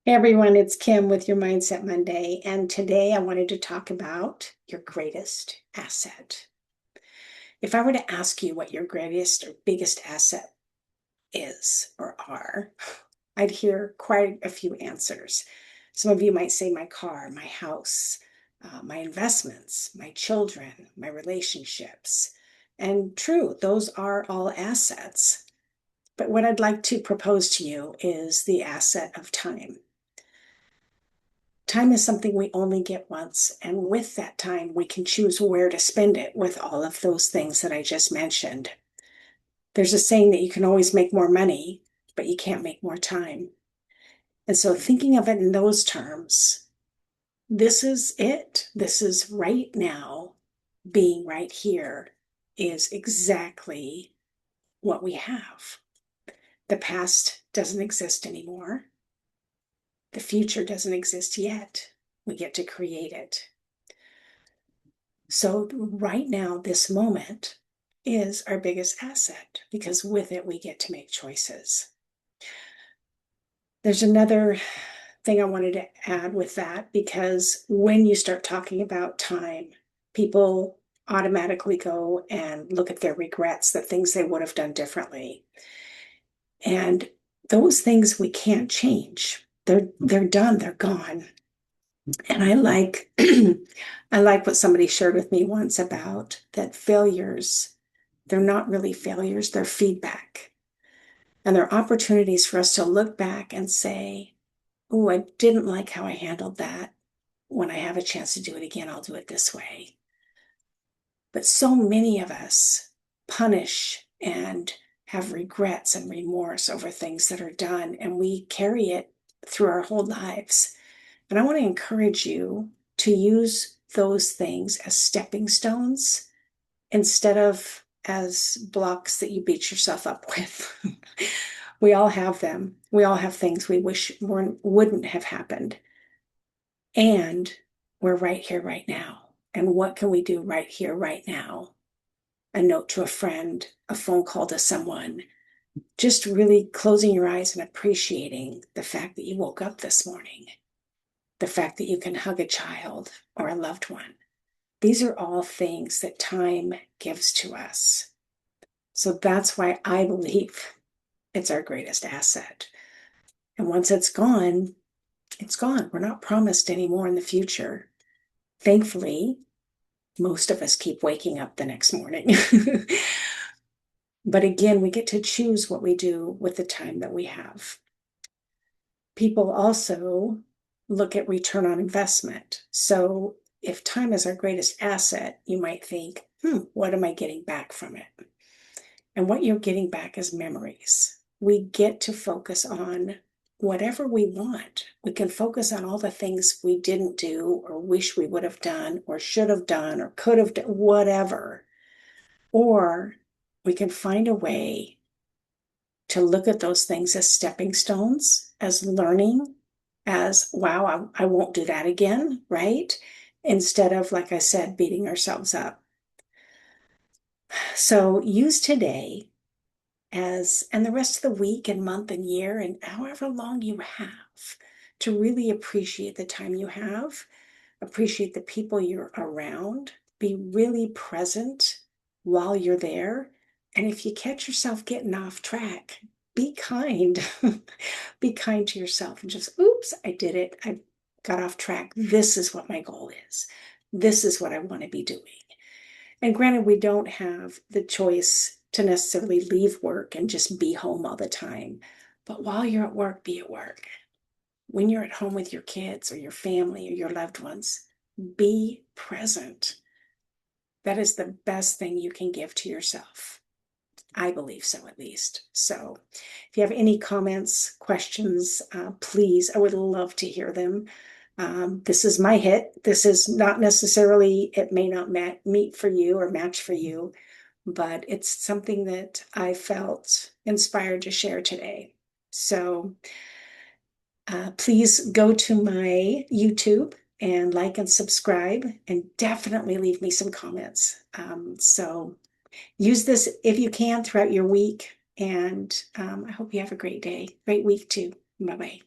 Hey everyone, it's Kim with your Mindset Monday, and today I wanted to talk about your greatest asset. If I were to ask you what your greatest or biggest asset is or are, I'd hear quite a few answers. Some of you might say my car, my house, my investments, my children, my relationships. And true, those are all assets. But what I'd like to propose to you is the asset of time. Time is something we only get once, and with that time, we can choose where to spend it with all of those things that I just mentioned. There's a saying that you can always make more money, but you can't make more time. And so, thinking of it in those terms, this is it. This is right now, being right here is exactly what we have. The past doesn't exist anymore. The future doesn't exist yet. We get to create it. So, right now, this moment is our biggest asset because with it, we get to make choices. There's another thing I wanted to add with that because when you start talking about time, people automatically go and look at their regrets, the things they would have done differently. And those things we can't change. They're done, they're gone. And I like I like what somebody shared with me once about that failures, they're not really failures, they're feedback. And they're opportunities for us to look back and say, oh, I didn't like how I handled that. When I have a chance to do it again, I'll do it this way. But so many of us punish and have regrets and remorse over things that are done, and we carry it through our whole lives. And I want to encourage you to use those things as stepping stones instead of as blocks that you beat yourself up with. We all have them. We all have things we wish wouldn't have happened. And we're right here, right now. And what can we do right here, right now? A note to a friend, a phone call to someone, just really closing your eyes and appreciating the fact that you woke up this morning, the fact that you can hug a child or a loved one. These are all things that time gives to us. So that's why I believe it's our greatest asset. And once it's gone, it's gone. We're not promised any more in the future. Thankfully, most of us keep waking up the next morning. But again, we get to choose what we do with the time that we have. People also look at return on investment. So if time is our greatest asset, you might think, what am I getting back from it? And what you're getting back is memories. We get to focus on whatever we want. We can focus on all the things we didn't do or wish we would have done or should have done or could have done, whatever. Or we can find a way to look at those things as stepping stones, as learning, as, wow, I won't do that again, right? Instead of, like I said, beating ourselves up. So use today and the rest of the week and month and year and however long you have to really appreciate the time you have, appreciate the people you're around, be really present while you're there. And if you catch yourself getting off track, be kind. Be kind to yourself and just, oops, I did it. I got off track. This is what my goal is. This is what I want to be doing. And granted, we don't have the choice to necessarily leave work and just be home all the time. But while you're at work, be at work. When you're at home with your kids or your family or your loved ones, be present. That is the best thing you can give to yourself. I believe so, at least. So if you have any comments, questions, please, I would love to hear them. This is my hit. This is not necessarily, it may not meet for you or match for you, but it's something that I felt inspired to share today. So please go to my YouTube and like and subscribe, and definitely leave me some comments. So use this if you can throughout your week, and I hope you have a great day, great week too. Bye-bye.